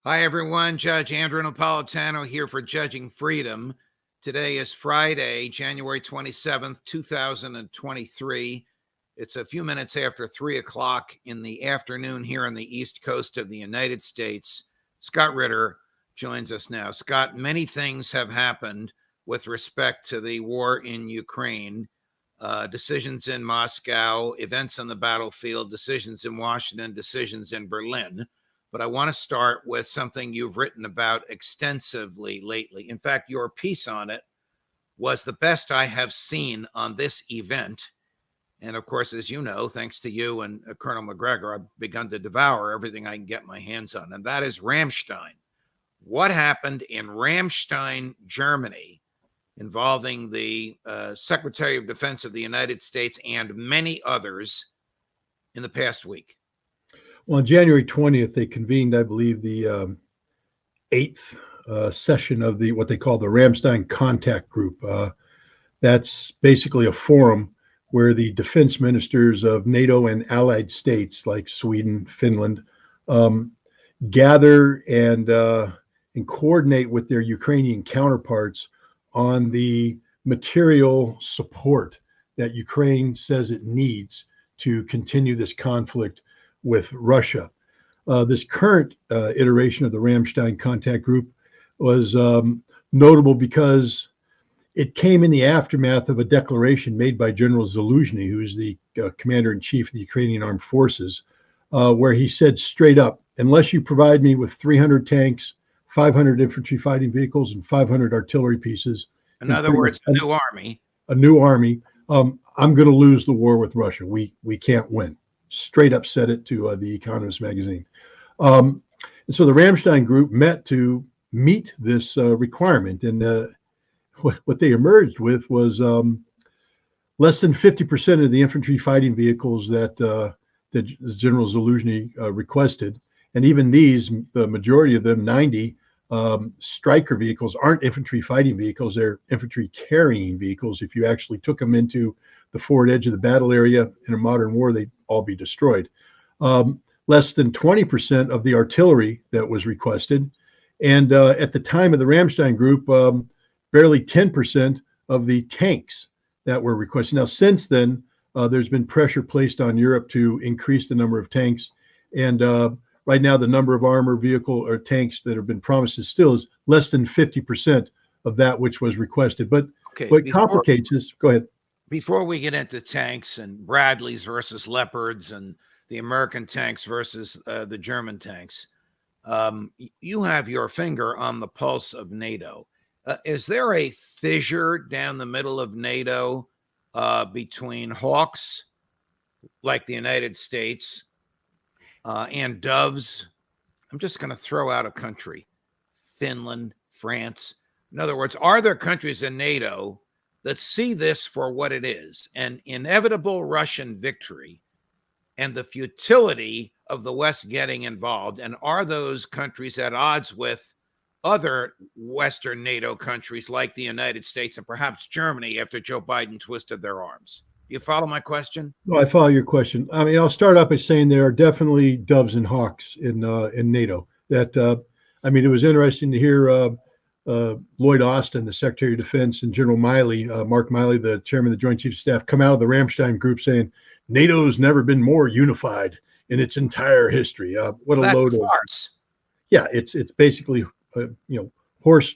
Hi, everyone. Judge Andrew Napolitano here for Judging Freedom. Today is Friday, January 27th, 2023. It's a few minutes after 3 o'clock in the afternoon here on the East Coast of the United States. Scott Ritter joins us now. Scott, many things have happened with respect to the war in Ukraine. Decisions in Moscow, events on the battlefield, decisions in Washington, decisions in Berlin. But I want to start with something you've written about extensively lately. In fact, your piece on it was the best I have seen on this event. And of course, as you know, thanks to you and Colonel McGregor, I've begun to devour everything I can get my hands on. And that is Ramstein. What happened in Ramstein, Germany, involving the Secretary of Defense of the United States and many others in the past week? Well, on January 20th, they convened, I believe, the eighth session of what they call the Ramstein Contact Group. That's basically a forum where the defense ministers of NATO and allied states like Sweden, Finland, gather and coordinate with their Ukrainian counterparts on the material support that Ukraine says it needs to continue this conflict with Russia. This current iteration of the Ramstein Contact Group was notable because it came in the aftermath of a declaration made by General Zaluzhny, who is the commander-in-chief of the Ukrainian Armed Forces, where he said straight up, unless you provide me with 300 tanks, 500 infantry fighting vehicles, and 500 artillery pieces. In other words, a new army. A new army. I'm going to lose the war with Russia. We can't win. Straight up said it to the Economist magazine. And so the Ramstein Group met to meet this requirement. And what they emerged with was less than 50% of the infantry fighting vehicles that General Zaluzhny requested. And even these, the majority of them, 90, Stryker vehicles aren't infantry fighting vehicles. They're infantry carrying vehicles. If you actually took them into the forward edge of the battle area in a modern war, they'd all be destroyed. Less than 20% of the artillery that was requested. And at the time of the Ramstein Group, barely 10% of the tanks that were requested. Now, since then, there's been pressure placed on Europe to increase the number of tanks. And right now, the number of armor vehicle or tanks that have been promised is less than 50% of that which was requested. But what complicates this, go ahead. Before we get into tanks and Bradleys versus Leopards and the American tanks versus the German tanks, you have your finger on the pulse of NATO. Is there a fissure down the middle of NATO between hawks like the United States and doves? I'm just going to throw out a country, Finland, France. In other words, are there countries in NATO that see this for what it is, an inevitable Russian victory and the futility of the West getting involved? And are those countries at odds with other Western NATO countries like the United States and perhaps Germany after Joe Biden twisted their arms? You follow my question? No, I follow your question. I mean, I'll start off by saying there are definitely doves and hawks in NATO. That I mean, it was interesting to hear Lloyd Austin, the Secretary of Defense, and General Miley, Mark Miley, the Chairman of the Joint Chiefs of Staff, come out of the Ramstein Group saying NATO's never been more unified in its entire history. What a load of farce! Yeah, it's basically horse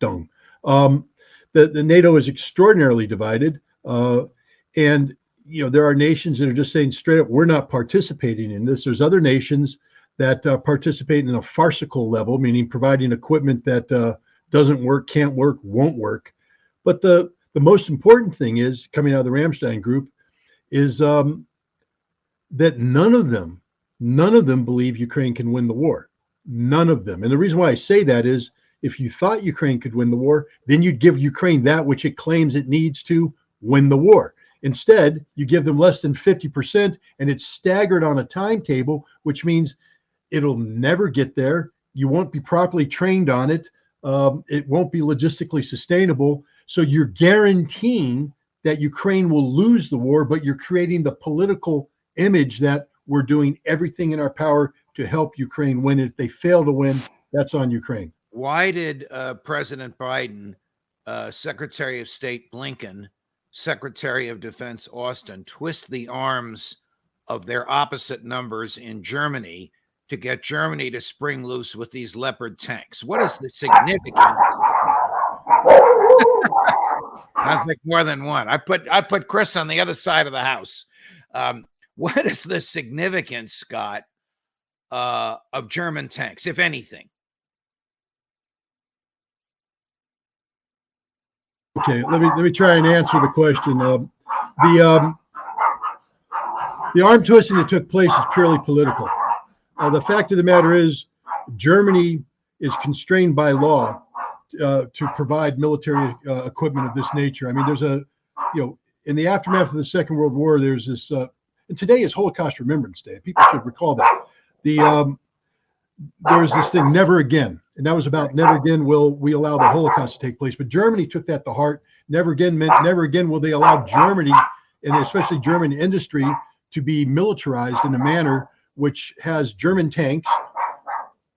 dung. The NATO is extraordinarily divided, and there are nations that are just saying straight up, we're not participating in this. There's other nations that participate in a farcical level, meaning providing equipment that doesn't work, can't work, won't work. But the most important thing is, coming out of the Ramstein Group, is that none of them believe Ukraine can win the war. None of them. And the reason why I say that is, if you thought Ukraine could win the war, then you'd give Ukraine that which it claims it needs to win the war. Instead, you give them less than 50%, and it's staggered on a timetable, which means it'll never get there. You won't be properly trained on it. It won't be logistically sustainable. So you're guaranteeing that Ukraine will lose the war, but you're creating the political image that we're doing everything in our power to help Ukraine win. If they fail to win, that's on Ukraine. Why did President Biden, Secretary of State Blinken, Secretary of Defense Austin twist the arms of their opposite numbers in Germany to get Germany to spring loose with these Leopard tanks? What is the significance? Sounds like more than one. I put Chris on the other side of the house. What is the significance, Scott, of German tanks, if anything? Okay, let me try and answer the question. The arm twisting that took place is purely political. The fact of the matter is, Germany is constrained by law to provide military equipment of this nature. I mean, there's in the aftermath of the Second World War, there's this, and today is Holocaust Remembrance Day. People should recall that. There's this thing, never again. And that was about never again will we allow the Holocaust to take place. But Germany took that to heart. Never again meant never again will they allow Germany, and especially German industry, to be militarized in a manner which has German tanks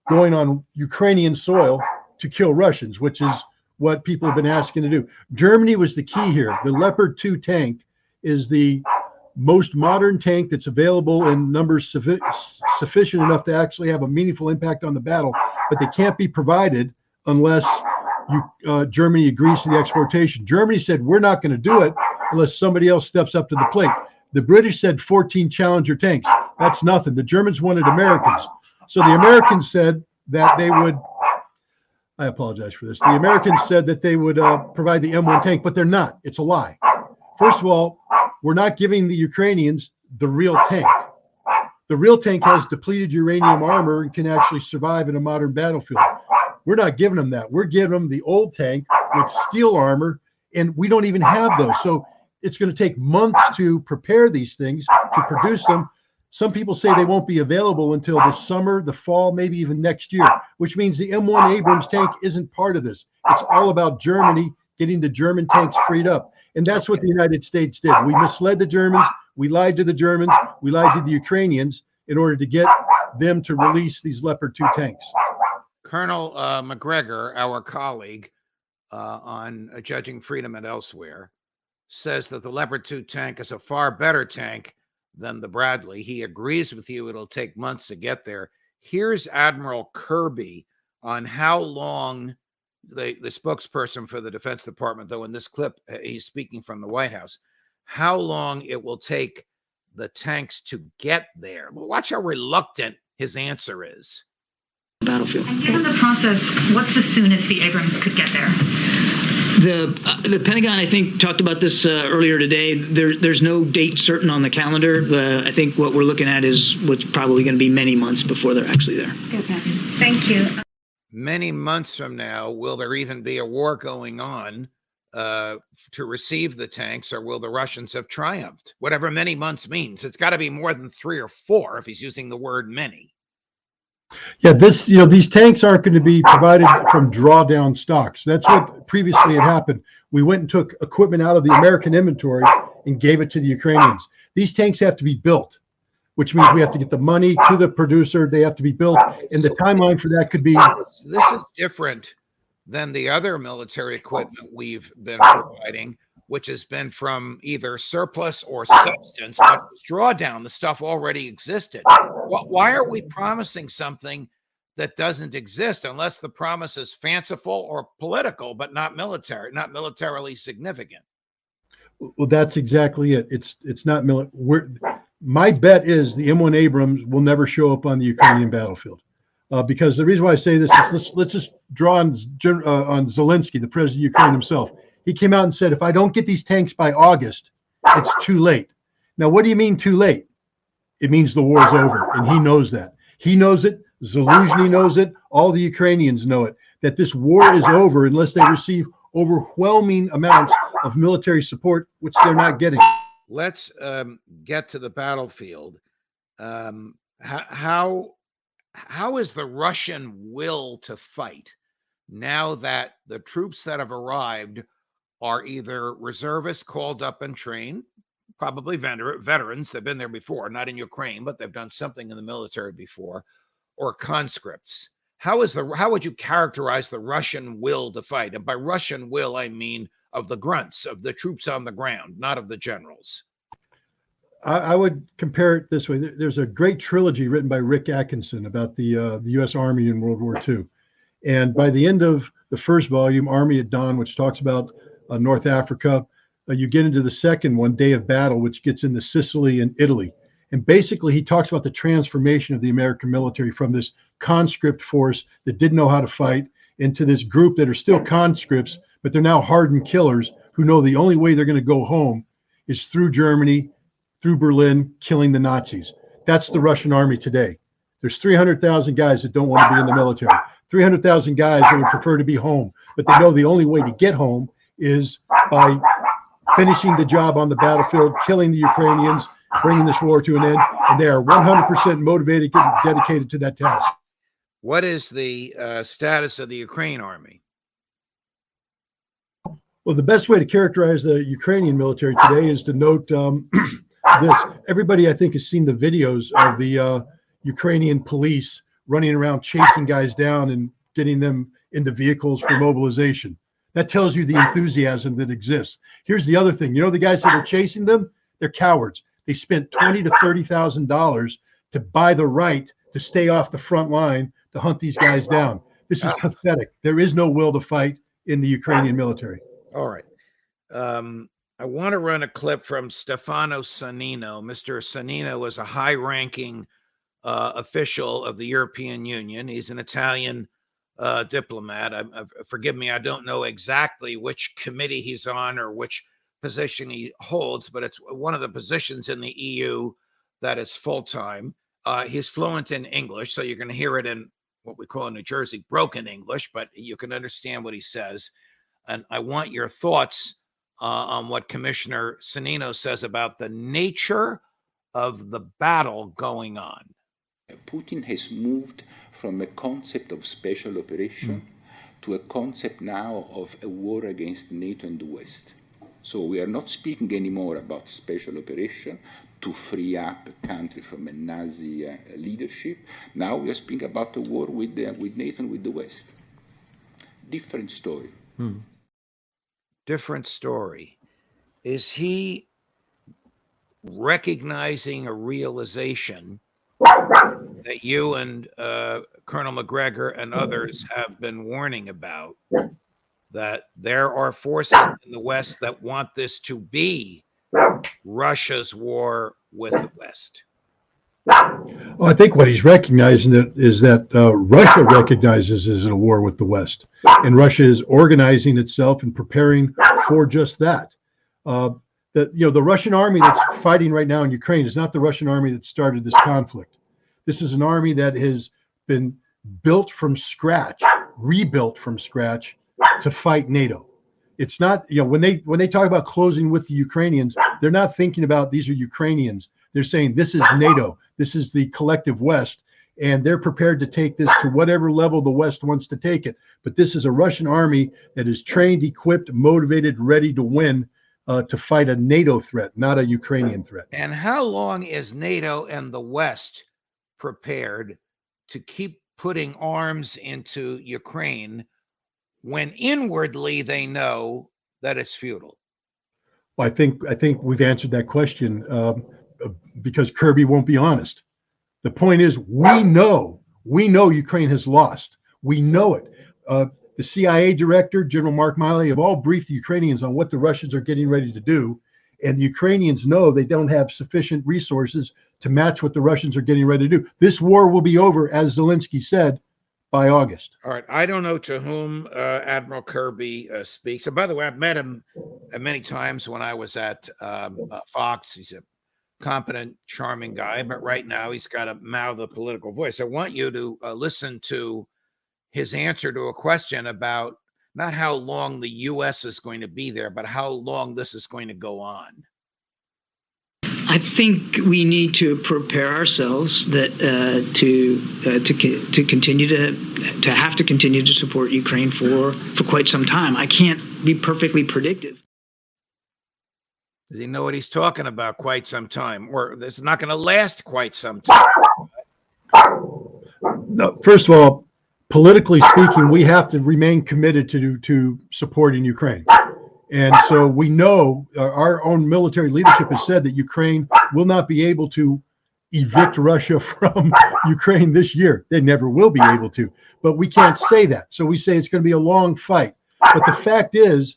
going on Ukrainian soil to kill Russians, which is what people have been asking to do. Germany was the key here. The Leopard 2 tank is the most modern tank that's available in numbers sufficient enough to actually have a meaningful impact on the battle, but they can't be provided unless Germany agrees to the exportation. Germany said, we're not going to do it unless somebody else steps up to the plate. The British said 14 Challenger tanks. That's nothing. The Germans wanted Americans. So the Americans said that they would, I apologize for this. The Americans said that they would provide the M1 tank, but they're not. It's a lie. First of all, we're not giving the Ukrainians the real tank. The real tank has depleted uranium armor and can actually survive in a modern battlefield. We're not giving them that. We're giving them the old tank with steel armor, and we don't even have those. So it's going to take months to prepare these things, to produce them. Some people say they won't be available until the summer, the fall, maybe even next year, which means the M1 Abrams tank isn't part of this. It's all about Germany getting the German tanks freed up. And that's what the United States did. We misled the Germans. We lied to the Germans. We lied to the Ukrainians in order to get them to release these Leopard 2 tanks. Colonel McGregor, our colleague on Judging Freedom and Elsewhere, says that the Leopard 2 tank is a far better tank than the Bradley. He agrees with you. It'll take months to get there. Here's Admiral Kirby on how long the spokesperson for the Defense Department, though in this clip, he's speaking from the White House, how long it will take the tanks to get there. Watch how reluctant his answer is. Battlefield. And given the process, what's the soonest the Abrams could get there? The Pentagon, I think, talked about this earlier today. There's no date certain on the calendar. I think what we're looking at is what's probably going to be many months before they're actually there. Good, Patsy. Thank you. Many months from now, will there even be a war going on to receive the tanks, or will the Russians have triumphed? Whatever many months means, it's got to be more than 3 or 4 if he's using the word many. Yeah, these tanks aren't going to be provided from drawdown stocks. That's what previously had happened. We went and took equipment out of the American inventory and gave it to the Ukrainians. These tanks have to be built, which means we have to get the money to the producer. They have to be built, and the timeline for that could be. This is different than the other military equipment we've been providing, which has been from either surplus or substance, but drawdown. The stuff already existed. Why are we promising something that doesn't exist unless the promise is fanciful or political, but not military, not militarily significant? Well, that's exactly it. It's not military. My bet is the M1 Abrams will never show up on the Ukrainian battlefield, because the reason why I say this is let's just draw on Zelensky, the president of Ukraine himself. He came out and said, if I don't get these tanks by August, it's too late. Now, what do you mean too late? It means the war's over, and he knows that. He knows it. Zaluzhny knows it. All the Ukrainians know it, that this war is over unless they receive overwhelming amounts of military support, which they're not getting. Let's get to the battlefield. How is the Russian will to fight now that the troops that have arrived are either reservists called up and trained, probably veterans, they've been there before, not in Ukraine, but they've done something in the military before, or conscripts. How would you characterize the Russian will to fight? And by Russian will, I mean of the grunts, of the troops on the ground, not of the generals. I would compare it this way. There's a great trilogy written by Rick Atkinson about the U.S. Army in World War II. And by the end of the first volume, Army at Dawn, which talks about North Africa, you get into the second one, Day of Battle, which gets into Sicily and Italy. And basically, he talks about the transformation of the American military from this conscript force that didn't know how to fight into this group that are still conscripts, but they're now hardened killers who know the only way they're going to go home is through Germany, through Berlin, killing the Nazis. That's the Russian army today. There's 300,000 guys that don't want to be in the military, 300,000 guys that would prefer to be home, but they know the only way to get home is by finishing the job on the battlefield, killing the Ukrainians, bringing this war to an end, and they are 100% motivated and dedicated to that task. What is the status of the Ukraine army? Well, the best way to characterize the Ukrainian military today is to note this. Everybody, I think, has seen the videos of the Ukrainian police running around chasing guys down and getting them into vehicles for mobilization. That tells you the enthusiasm that exists. Here's the other thing. You know, the guys that are chasing them, they're cowards. They spent $20,000 to $30,000 to buy the right to stay off the front line to hunt these guys down. This is pathetic. There is no will to fight in the Ukrainian military. All right. I want to run a clip from Stefano Sannino. Mr. Sannino was a high-ranking official of the European Union. He's an Italian diplomat. Forgive me, I don't know exactly which committee he's on or which position he holds, but it's one of the positions in the EU that is full-time. He's fluent in English, so you're going to hear it in what we call in New Jersey broken English, but you can understand what he says. And I want your thoughts on what Commissioner Sannino says about the nature of the battle going on. Putin has moved from a concept of special operation to a concept now of a war against NATO and the West. So we are not speaking anymore about special operation to free up a country from a Nazi leadership. Now we are speaking about a war with NATO and with the West. Different story. Different story. Is he recognizing a realization that you and Colonel McGregor and others have been warning about, that there are forces in the West that want this to be Russia's war with the West? Well, I think what he's recognizing is that Russia recognizes is a war with the West, and Russia is organizing itself and preparing for just that. The Russian army that's fighting right now in Ukraine is not the Russian army that started this conflict. This is an army that has been built from scratch, rebuilt from scratch to fight NATO. It's not, when they talk about closing with the Ukrainians, they're not thinking about these are Ukrainians. They're saying this is NATO. This is the collective West, and they're prepared to take this to whatever level the West wants to take it. But this is a Russian army that is trained, equipped, motivated, ready to win, to fight a NATO threat, not a Ukrainian threat. And how long is NATO and the West prepared to keep putting arms into Ukraine when inwardly they know that it's futile? Well, I think we've answered that question because Kirby won't be honest. The point is, we know Ukraine has lost. We know it. The CIA director, General Mark Milley, have all briefed the Ukrainians on what the Russians are getting ready to do. And the Ukrainians know they don't have sufficient resources to match what the Russians are getting ready to do. This war will be over, as Zelensky said, by August. All right. I don't know to whom Admiral Kirby speaks. And by the way, I've met him many times when I was at Fox. He's a competent, charming guy, but right now he's got to mouth a political voice. I want you to listen to his answer to a question about not how long the U.S. is going to be there, but how long this is going to go on. I think we need to prepare ourselves that to continue to have to continue to support Ukraine for quite some time. I can't be perfectly predictive. Does he know what he's talking about? Quite some time, or this is not going to last quite some time? No, first of all, politically speaking, we have to remain committed to supporting Ukraine. And so we know our own military leadership has said that Ukraine will not be able to evict Russia from Ukraine this year. They never will be able to, but we can't say that. So we say it's going to be a long fight. But the fact is,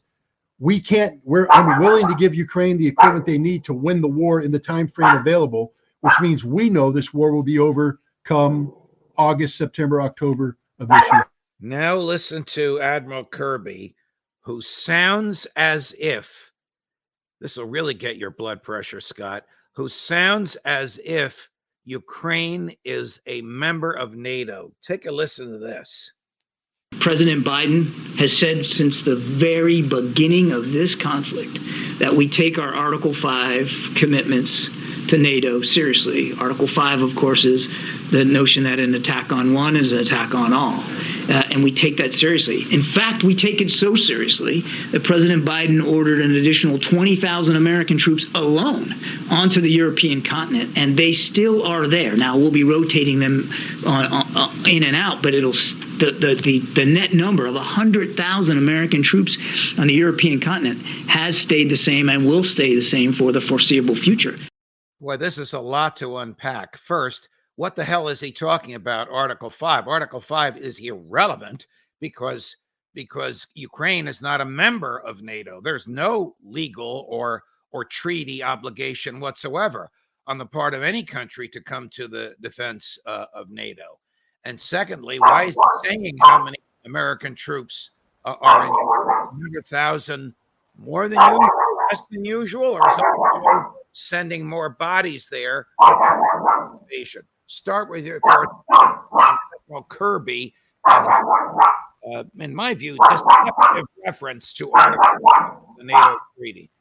we're unwilling to give Ukraine the equipment they need to win the war in the time frame available, which means we know this war will be over come August, September, October of this year. Now listen to Admiral Kirby, who sounds as if, this will really get your blood pressure, Scott, who sounds as if Ukraine is a member of NATO. Take a listen to this. President Biden has said since the very beginning of this conflict that we take our Article 5 commitments to NATO seriously. Article 5, of course, is the notion that an attack on one is an attack on all. And we take that seriously. In fact, we take it so seriously that President Biden ordered an additional 20,000 American troops alone onto the European continent, and they still are there. Now, we'll be rotating them in and out, but it'll the net number of 100,000 American troops on the European continent has stayed the same and will stay the same for the foreseeable future. Boy, this is a lot to unpack. First, what the hell is he talking about? Article 5. Article 5 is irrelevant because Ukraine is not a member of NATO. There's no legal or treaty obligation whatsoever on the part of any country to come to the defense of NATO. And secondly, why is he saying how many American troops are in 100,000 more than usual, less than usual, or is it sending more bodies there? Start with your third, Admiral Kirby. In my view, just a reference to the NATO treaty.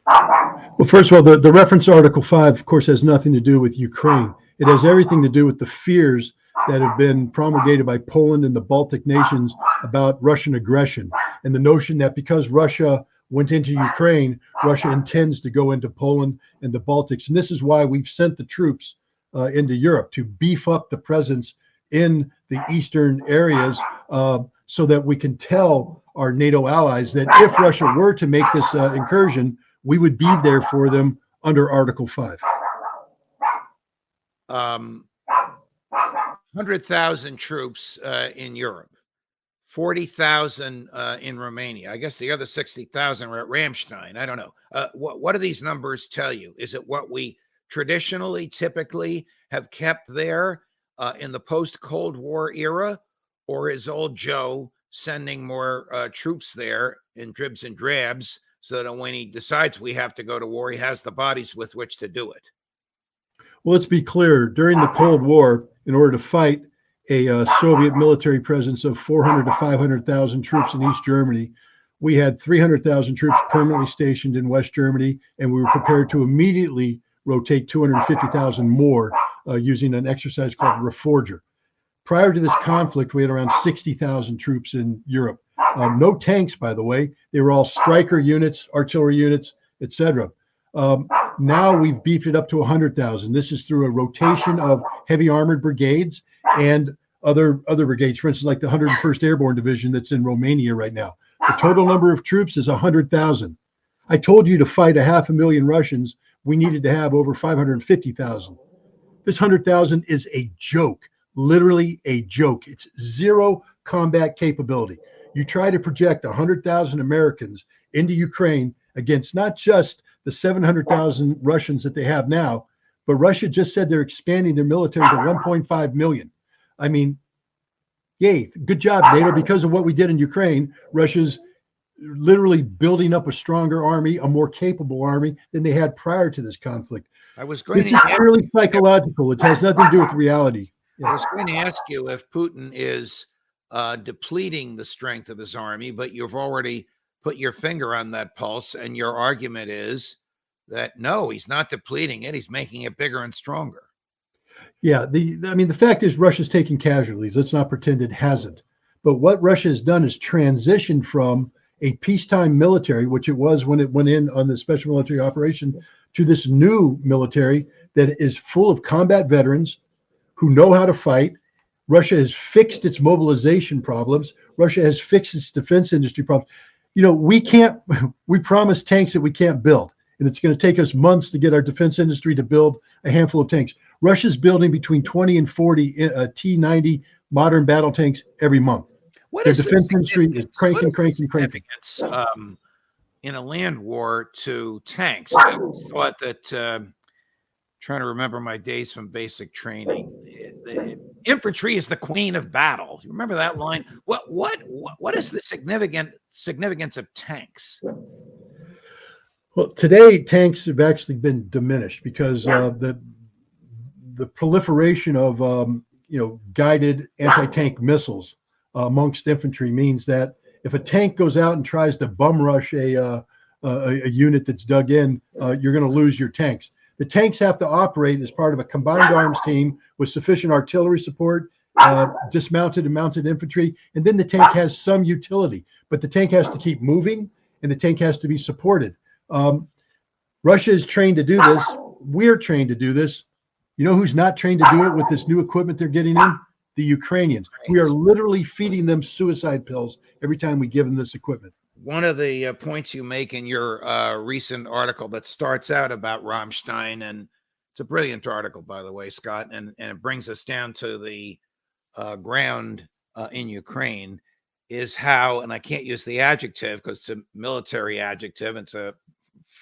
Well, first of all, the reference to Article 5, of course, has nothing to do with Ukraine. It has everything to do with the fears that have been promulgated by Poland and the Baltic nations about Russian aggression, and the notion that because Russia went into Ukraine, Russia intends to go into Poland and the Baltics. And this is why we've sent the troops into Europe, to beef up the presence in the eastern areas so that we can tell our NATO allies that if Russia were to make this incursion, we would be there for them under Article 5. 100,000 troops in Europe. 40,000 in Romania. I guess the other 60,000 were at Ramstein. I don't know. What do these numbers tell you? Is it what we traditionally, typically have kept there in the post-Cold War era? Or is old Joe sending more troops there in dribs and drabs so that when he decides we have to go to war, he has the bodies with which to do it? Well, let's be clear. During the Cold War, in order to fight a Soviet military presence of 400 to 500,000 troops in East Germany, we had 300,000 troops permanently stationed in West Germany, and we were prepared to immediately rotate 250,000 more using an exercise called Reforger. Prior to this conflict, we had around 60,000 troops in Europe. No tanks, by the way. They were all Stryker units, artillery units, etc. Now we've beefed it up to 100,000. This is through a rotation of heavy armored brigades and other brigades, for instance, like the 101st Airborne Division that's in Romania right now. The total number of troops is 100,000. I told you to fight 500,000 Russians, we needed to have over 550,000. This 100,000 is a joke, literally a joke. It's zero combat capability. You try to project 100,000 Americans into Ukraine against not just the 700,000 Russians that they have now, but Russia just said they're expanding their military to 1.5 million. I mean, yay, good job, NATO. Because of what we did in Ukraine, Russia's literally building up a stronger army, a more capable army than they had prior to this conflict. It's just purely psychological. It has nothing to do with reality. Yeah. I was going to ask you if Putin is depleting the strength of his army, but you've already put your finger on that pulse, and your argument is that no, he's not depleting it. He's making it bigger and stronger. Yeah, the fact is Russia's taking casualties. Let's not pretend it hasn't. But what Russia has done is transitioned from a peacetime military, which it was when it went in on the special military operation, to this new military that is full of combat veterans who know how to fight. Russia has fixed its mobilization problems. Russia has fixed its defense industry problems. You know, we promise tanks that we can't build, and it's going to take us months to get our defense industry to build a handful of tanks. Russia's building between 20 and 40 T-90 modern battle tanks every month. What Their is defense industry is cranking. In a land war to tanks? I always thought that, trying to remember my days from basic training, the infantry is the queen of battle. You remember that line? What is the significance of tanks? Well, today tanks have actually been diminished because the proliferation of guided anti-tank missiles amongst infantry means that if a tank goes out and tries to bum rush a unit that's dug in, you're going to lose your tanks. The tanks have to operate as part of a combined arms team with sufficient artillery support, dismounted and mounted infantry, and then the tank has some utility. But the tank has to keep moving, and the tank has to be supported. Russia is trained to do this. We're trained to do this. You know who's not trained to do it with this new equipment they're getting in? The Ukrainians. We are literally feeding them suicide pills every time we give them this equipment. One of the points you make in your recent article that starts out about Rammstein, and it's a brilliant article, by the way, Scott, and it brings us down to the ground in Ukraine, is how, and I can't use the adjective because it's a military adjective, it's a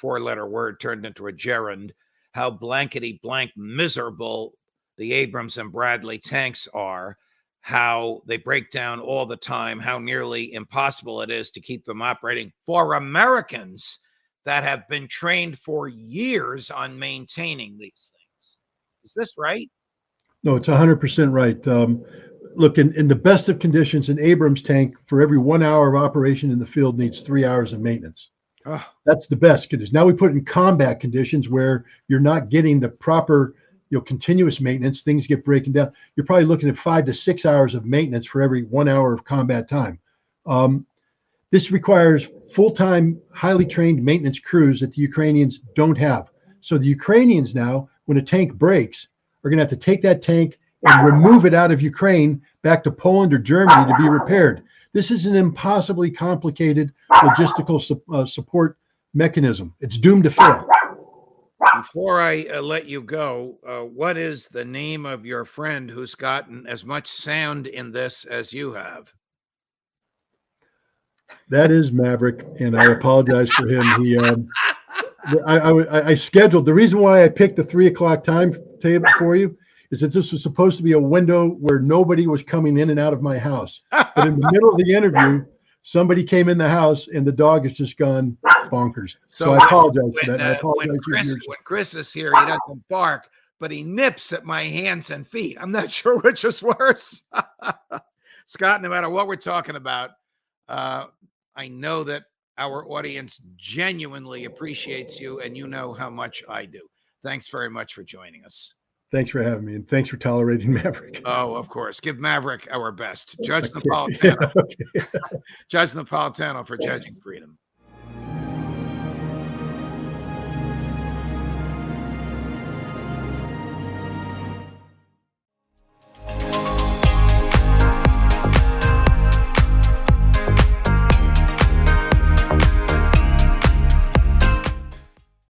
4-letter word turned into a gerund, how blankety blank miserable the Abrams and Bradley tanks are, how they break down all the time, how nearly impossible it is to keep them operating for Americans that have been trained for years on maintaining these things. Is this right? No, it's 100% right. Look, in the best of conditions, an Abrams tank for every 1 hour of operation in the field needs 3 hours of maintenance. Oh. That's the best conditions. Now we put in combat conditions where you're not getting the proper continuous maintenance, things get breaking down. You're probably looking at 5 to 6 hours of maintenance for every 1 hour of combat time. This requires full-time, highly trained maintenance crews that the Ukrainians don't have. So the Ukrainians now, when a tank breaks, are going to have to take that tank and remove it out of Ukraine back to Poland or Germany to be repaired. This is an impossibly complicated logistical support mechanism. It's doomed to fail. Before I let you go, what is the name of your friend who's gotten as much sound in this as you have? That is Maverick, and I apologize for him. He, I scheduled, the reason why I picked the 3 o'clock time table for you is that this was supposed to be a window where nobody was coming in and out of my house. But in the middle of the interview, somebody came in the house and the dog has just gone bonkers. So I apologize for that. When Chris is here, he doesn't bark, but he nips at my hands and feet. I'm not sure which is worse. Scott, no matter what we're talking about, I know that our audience genuinely appreciates you, and you know how much I do. Thanks very much for joining us. Thanks for having me, and thanks for tolerating Maverick. Oh, of course. Give Maverick our best. Judge Napolitano. Judge Napolitano for Judging Freedom.